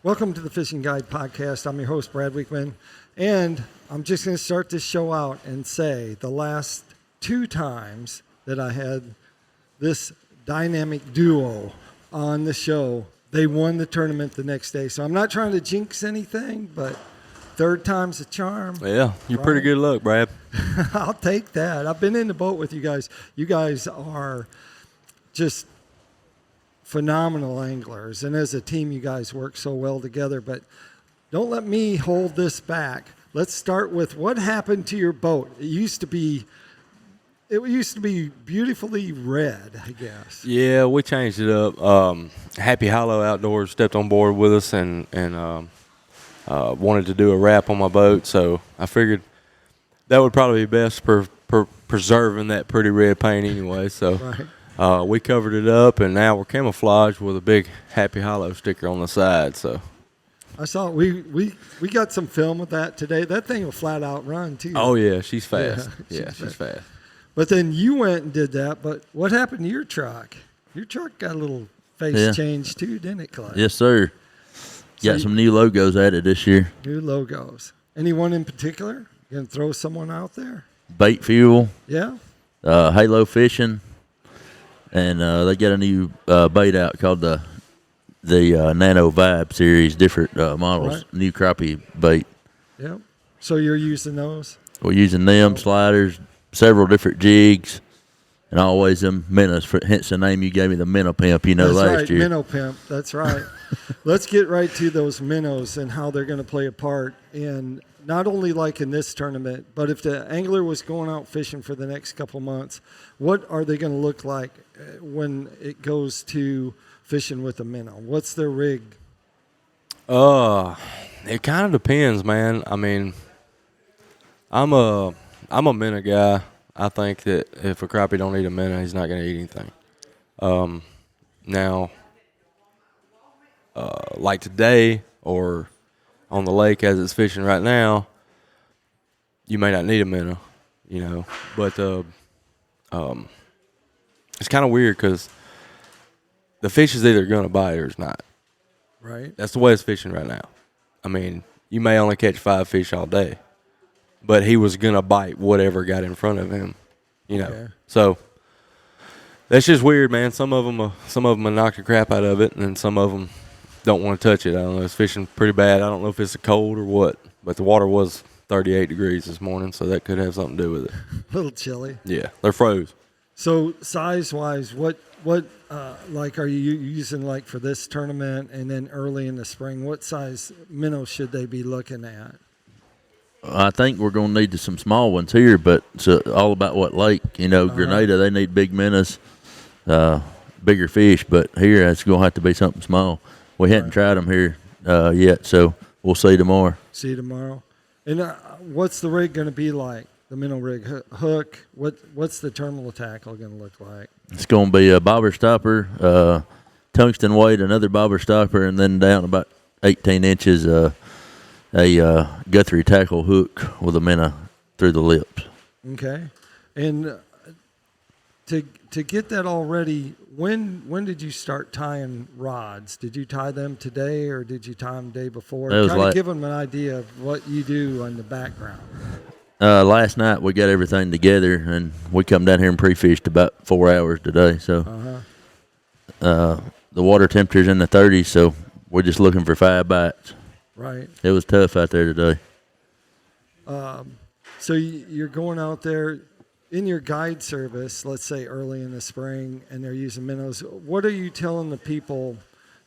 Welcome to the Fishing Guide Podcast. I'm your host, Brad Wiegmann, and I'm just going to start this show out and say the last 2 times that I had this dynamic duo on the show, they won the tournament the next day. So I'm not trying to jinx anything, but third time's a charm. Yeah, you're pretty good luck, Brad. I'll take that. I've been in the boat with you guys. You guys are just phenomenal anglers, and as a team you guys work so well together. But don't let me hold this back. Let's start with what happened to your boat. It used to be beautifully red, I guess. Yeah, we changed it up. Happy Hollow Outdoors stepped on board with us and wanted to do a wrap on my boat, so I figured that would probably be best for preserving that pretty red paint anyway. So Right. We covered it up, and now we're camouflaged with a big Happy Hollow sticker on the side. So I saw we got some film of that today. That thing will flat out run too. oh yeah, she's fast. Yeah, She's fast. But then you went and did that. But what happened to your truck? Your truck got a little face change too, didn't it, Clay? Yes, sir. Got some new logos added this year. New logos. Anyone in particular? You gonna throw someone out there? Bait Fuel, Yeah. Halo Fishing, and they got a new bait out called the Nano Vibe series, different models, Right. new crappie bait. Yeah. So you're using those? We're using them, sliders, several different jigs, and always them minnows, hence the name you gave me, the Minnow Pimp, That's last right, year. Minnow Pimp. That's right. Let's get right to those minnows and how they're going to play a part in not only like in this tournament, but if the angler was going out fishing for the next couple months, what are they going to look like when it goes to fishing with a minnow? What's their rig? It kind of depends, man. I mean, I'm a minnow guy. I think that if a crappie don't eat a minnow, he's not going to eat anything. Now, like today or on the lake as it's fishing right now, you may not need a minnow, but it's kind of weird because the fish is either going to bite or it's not. Right. That's the way it's fishing right now. I mean, you may only catch 5 fish all day, but he was going to bite whatever got in front of him, Okay. So that's just weird, man. Some of them will knock the crap out of it, and then some of them don't want to touch it. I don't know. It's fishing pretty bad. I don't know if it's a cold or what, but the water was 38 degrees this morning, so that could have something to do with it. A little chilly. Yeah, they're froze. So size-wise, what like are you using like for this tournament and then early in the spring? What size minnow should they be looking at? I think we're going to need some small ones here, but it's all about what lake. Grenada, they need big minnows, bigger fish, but here it's going to have to be something small. We hadn't tried them here yet, so we'll see tomorrow. See you tomorrow. And what's the rig going to be like? The minnow rig hook. What's the terminal tackle going to look like? It's going to be a bobber stopper, tungsten weight, another bobber stopper, and then down about 18 inches, a Guthrie tackle hook with a minnow through the lips. Okay. And to get that all ready, when did you start tying rods? Did you tie them today or did you tie them the day before? Kind of give them an idea of what you do in the background. Last night we got everything together, and we come down here and pre-fished about 4 hours today. So the water temperature's in the 30s, so we're just looking for 5 bites. Right. It was tough out there today. So you're going out there in your guide service, let's say early in the spring, and they're using minnows. What are you telling the people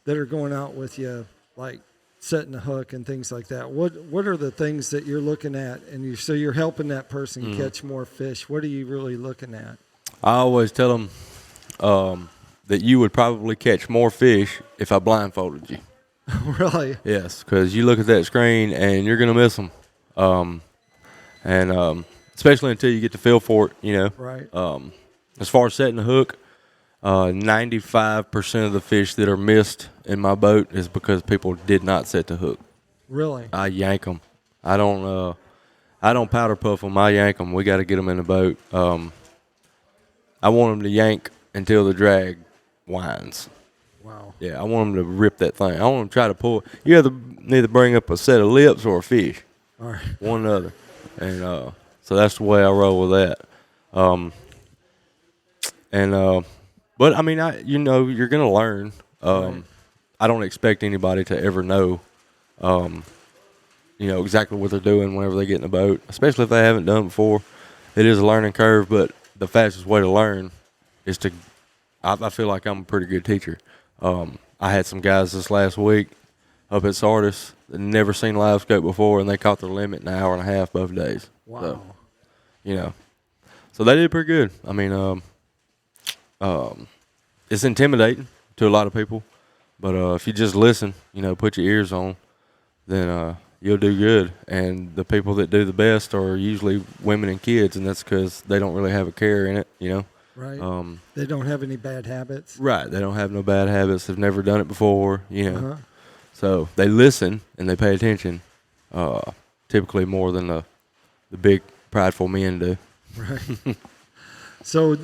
that are going out with you, like setting a hook and things like that? What are the things that you're looking at, and so you're helping that person catch more fish? What are you really looking at? I always tell them that you would probably catch more fish if I blindfolded you. Really? Yes, because you look at that screen and you're going to miss them. Especially until you get the feel for it, Right. As far as setting the hook, 95% of the fish that are missed in my boat is because people did not set the hook. Really? I yank them. I don't powder puff them. I yank them. We got to get them in the boat. I want them to yank until the drag whines. Wow. Yeah, I want them to rip that thing. I want them to try to pull. You need to bring up a set of lips or a fish, All right. one or the other. And so that's the way I roll with that. But I mean, you're gonna learn. Right. I don't expect anybody to ever know, exactly what they're doing whenever they get in a boat, especially if they haven't done it before. It is a learning curve, but the fastest way to learn is to. I feel like I'm a pretty good teacher. I had some guys this last week up at Sardis that never seen live scope before, and they caught their limit in an hour and a half both days. Wow. So, so they did pretty good. I mean, it's intimidating to a lot of people, but if you just listen, put your ears on, then you'll do good. And the people that do the best are usually women and kids, and that's because they don't really have a care in it. Right. They don't have any bad habits. Right. They don't have no bad habits. They've never done it before, Uh-huh. So they listen and they pay attention, typically more than the big prideful men do. Right. So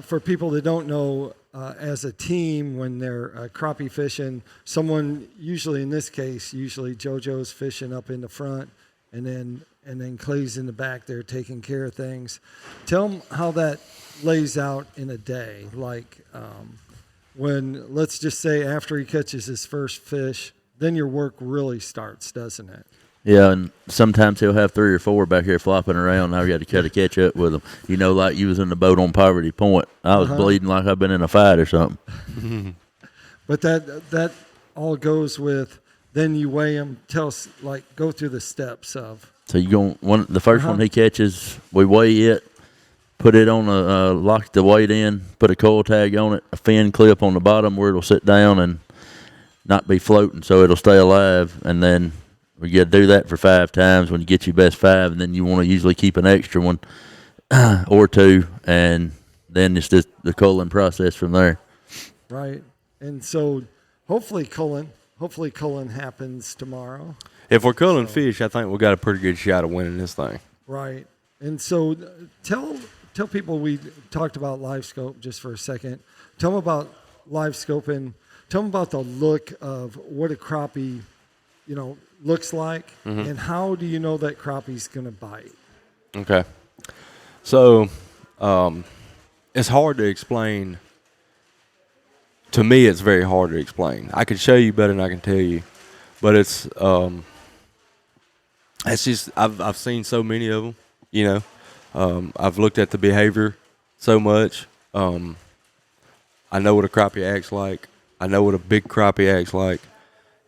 for people that don't know, as a team, when they're crappie fishing, someone usually in this case, JoJo's fishing up in the front, and then Clay's in the back there taking care of things. Tell them how that lays out in a day. Like when, let's just say, after he catches his first fish, then your work really starts, doesn't it? Yeah, and sometimes he'll have 3 or 4 back here flopping around. And I've got to try to catch up with them. Like you was in the boat on Poverty Point. I was bleeding like I've been in a fight or something. But that all goes with, then you weigh them. Tell us, go through the steps of. So the first one he catches, we weigh it, put it on lock the weight in, put a coil tag on it, a fin clip on the bottom where it'll sit down and not be floating, so it'll stay alive. And then we got to do that for 5 times when you get your best 5, and then you want to usually keep an extra one or 2, and then it's just the culling process from there. Right. And so hopefully culling happens tomorrow. If we're culling fish, I think we got a pretty good shot of winning this thing. Right. And so tell people, we talked about live scope just for a second. Tell them about live scoping. Tell them about the look of what a crappie, looks like, and how do you know that crappie's going to bite? Okay. So it's hard to explain. To me, it's very hard to explain. I can show you better than I can tell you, but it's just I've seen so many of them. I've looked at the behavior so much. I know what a crappie acts like. I know what a big crappie acts like.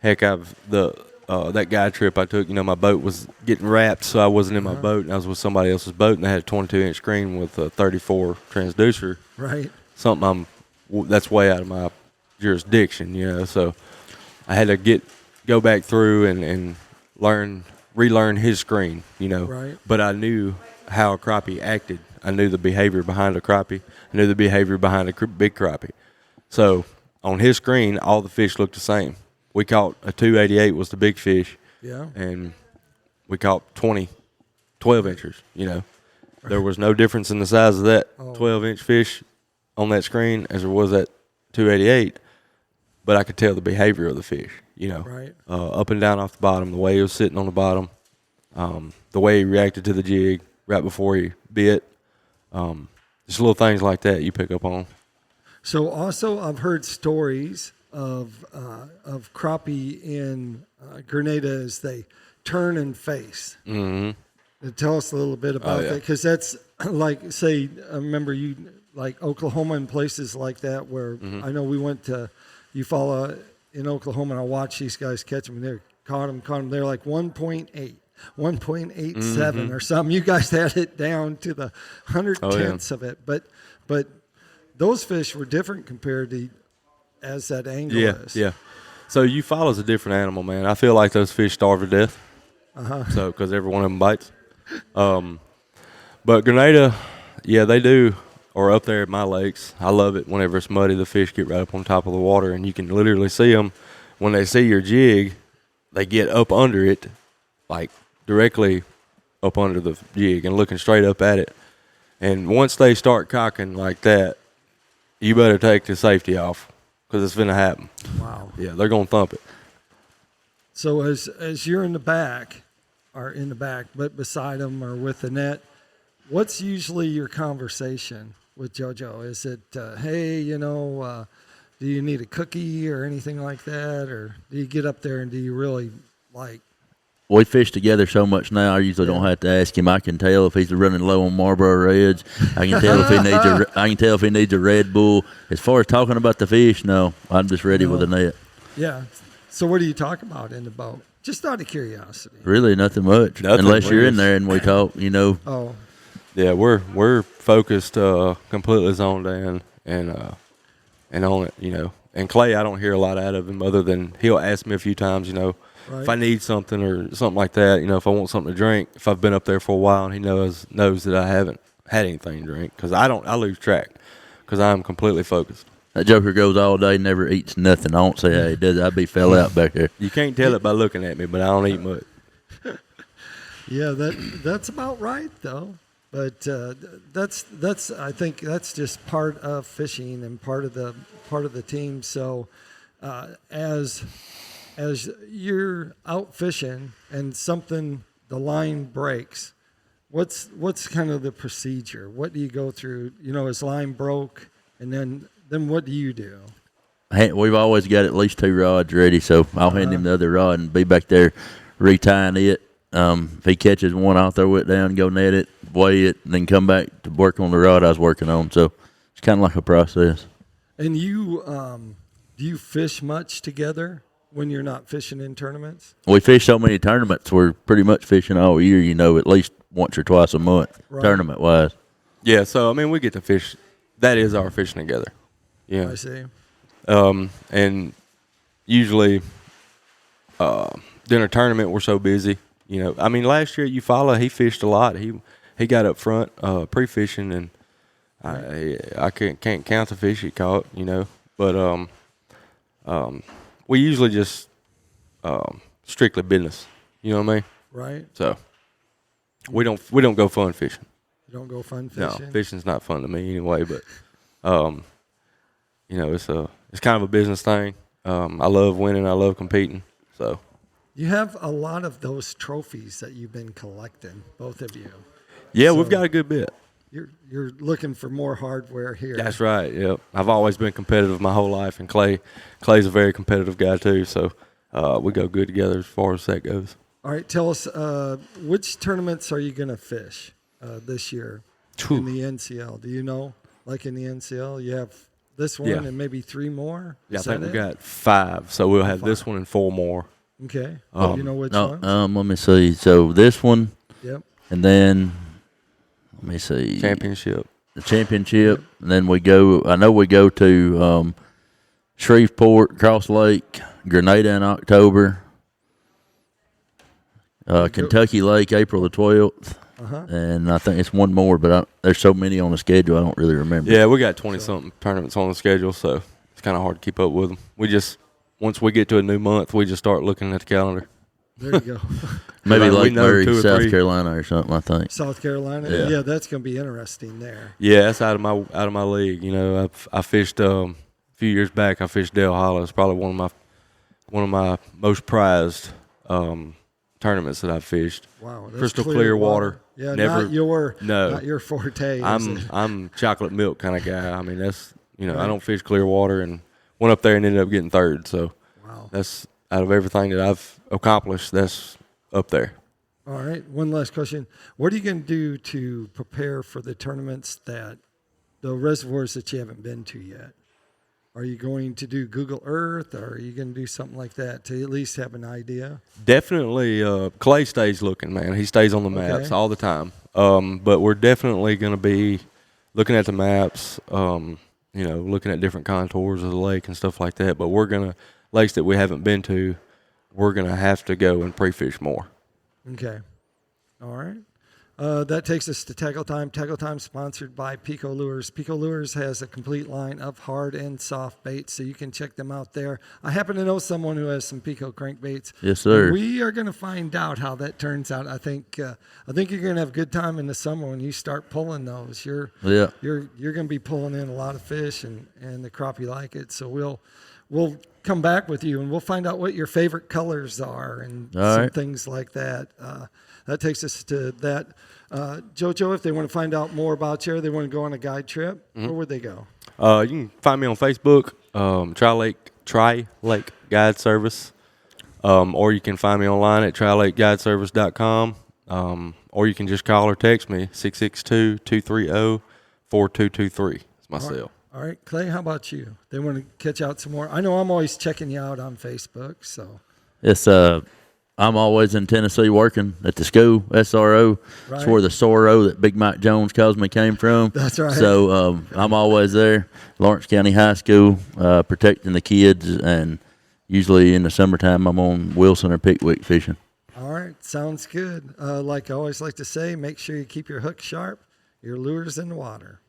Heck, that guy trip I took, my boat was getting wrapped, so I wasn't in my boat, and I was with somebody else's boat, and they had a 22-inch screen with a 34 transducer. Right. Something that's way out of my jurisdiction, So I had to go back through and relearn his screen, Right. But I knew how a crappie acted. I knew the behavior behind a crappie. I knew the behavior behind a big crappie. So on his screen, all the fish looked the same. We caught a 288 was the big fish. Yeah. And we caught 12 inchers, There was no difference in the size of that 12-inch fish on that screen as there was that 288, but I could tell the behavior of the fish, Right. Up and down off the bottom, the way he was sitting on the bottom, the way he reacted to the jig right before he bit, just little things like that you pick up on. So also, I've heard stories of crappie in Grenada as they turn and face. Mm-hmm. Tell us a little bit about that, because that's like, say, I remember you like Oklahoma and places like that where I know we went to Eufaula in Oklahoma, and I watched these guys catch them, and they caught them. They're like 1.8, 1.87 or something. You guys had it down to the 100/10ths of it, but those fish were different compared to as that angle is. Yeah. So Eufaula's a different animal, man. I feel like those fish starve to death. So because every one of them bites. But Grenada, yeah, they do. Or up there at my lakes, I love it whenever it's muddy. The fish get right up on top of the water, and you can literally see them. When they see your jig, they get up under it, like directly up under the jig and looking straight up at it. And once they start cocking like that, you better take the safety off, because it's going to happen. Wow. Yeah, they're going to thump it. So as you're in the back, but beside them or with the net, what's usually your conversation with JoJo? Is it, hey, do you need a cookie or anything like that? Or do you get up there and do you really like? We fish together so much now. I usually don't have to ask him. I can tell if he's running low on Marlboro Reds. I can tell if he needs a Red Bull. As far as talking about the fish, no, I'm just ready with a net. Yeah. So what do you talk about in the boat? Just out of curiosity. Really, nothing much. Unless you're in there and we talk, Oh. Yeah, we're focused, completely zoned in and on it, And Clay, I don't hear a lot out of him other than he'll ask me a few times, Right. if I need something or something like that, if I want something to drink, if I've been up there for a while and he knows that I haven't had anything to drink, because I lose track because I'm completely focused. That joker goes all day, never eats nothing. I won't say how he does. I'd be fell out back there. You can't tell it by looking at me, but I don't eat much. Yeah, that's about right though. But that's I think that's just part of fishing and part of the team. So as you're out fishing and the line breaks, what's kind of the procedure? What do you go through? As line broke, and then what do you do? We've always got at least 2 rods ready, so I'll hand him the other rod and be back there retying it. If he catches one, I'll throw it down, go net it, weigh it, and then come back to work on the rod I was working on. So it's kind of like a process. And you do you fish much together when you're not fishing in tournaments? We fish so many tournaments, we're pretty much fishing all year, at least once or twice a month, right. tournament-wise. Yeah, so, we get to fish. That is our fishing together. Yeah. I see. And usually during a tournament, we're so busy. Last year at Eufaula, he fished a lot. He got up front pre-fishing, and I can't count the fish he caught, But we usually just strictly business. You know what I mean? Right. So we don't go fun fishing. You don't go fun fishing? No, fishing's not fun to me anyway. But it's kind of a business thing. I love winning. I love competing. So. You have a lot of those trophies that you've been collecting, both of you. Yeah, So we've got a good bit. You're looking for more hardware here. That's right. Yep. I've always been competitive my whole life, and Clay's a very competitive guy too. So we go good together as far as that goes. All right, tell us which tournaments are you going to fish this year in the NCL? Do you know? Like in the NCL, you have this one and maybe 3 more. Yeah, I think we got 5. So we'll have this one and 4 more. Okay. Do you know which ones? Let me see. So this one. Yep. And then, let me see. Championship. The championship. Yep. And then we go to Shreveport, Cross Lake, Grenada in October. Kentucky Lake, April the 12th. Uh-huh. And I think it's one more, but there's so many on the schedule, I don't really remember. Yeah, we got 20-something tournaments on the schedule, so it's kind of hard to keep up with them. Once we get to a new month, we just start looking at the calendar. There you go. Maybe Lake Murray, 2 or South 3. Carolina or something, I think. South Carolina? Yeah, that's going to be interesting there. Yeah, that's out of my league. I fished a few years back. I fished Dale Hollow. It's probably one of my most prized tournaments that I've fished. Wow, that's crystal clear water. Yeah, Never, not your forte. I'm chocolate milk kind of guy. That's right. I don't fish clear water, and went up there and ended up getting 3rd. So wow, that's out of everything that I've accomplished. That's up there. All right, one last question. What are you going to do to prepare for the tournaments the reservoirs that you haven't been to yet? Are you going to do Google Earth, or are you going to do something like that to at least have an idea? Definitely, Clay stays looking, man. He stays on the maps all the time. But we're definitely going to be looking at the maps, looking at different contours of the lake and stuff like that. But lakes that we haven't been to, we're going to have to go and pre-fish more. Okay. All right. That takes us to Tackle Time. Tackle Time sponsored by PICO Lures. PICO Lures has a complete line of hard and soft baits, so you can check them out there. I happen to know someone who has some PICO crankbaits. Yes, sir. And we are going to find out how that turns out. I think you're going to have a good time in the summer when you start pulling those. You're going to be pulling in a lot of fish, and the crappie like it. So we'll come back with you, and we'll find out what your favorite colors are and some things like that. That takes us to that. Jojo, if they want to find out more about you, they want to go on a guide trip, where would they go? You can find me on Facebook, Tri Lake Guide Service, or you can find me online at trilakeguideservice.com, or you can just call or text me, 662-230-4223. It's my cell. All right, Clay, how about you? They want to catch out some more. I know I'm always checking you out on Facebook, so. Yes, I'm always in Tennessee working at the school, SRO. Right. It's where the SRO that Big Mike Jones calls me came from. That's right. So I'm always there, Lawrence County High School, protecting the kids, and usually in the summertime I'm on Wilson or Pickwick fishing. All right, sounds good. Like I always like to say, make sure you keep your hook sharp, your lures in the water.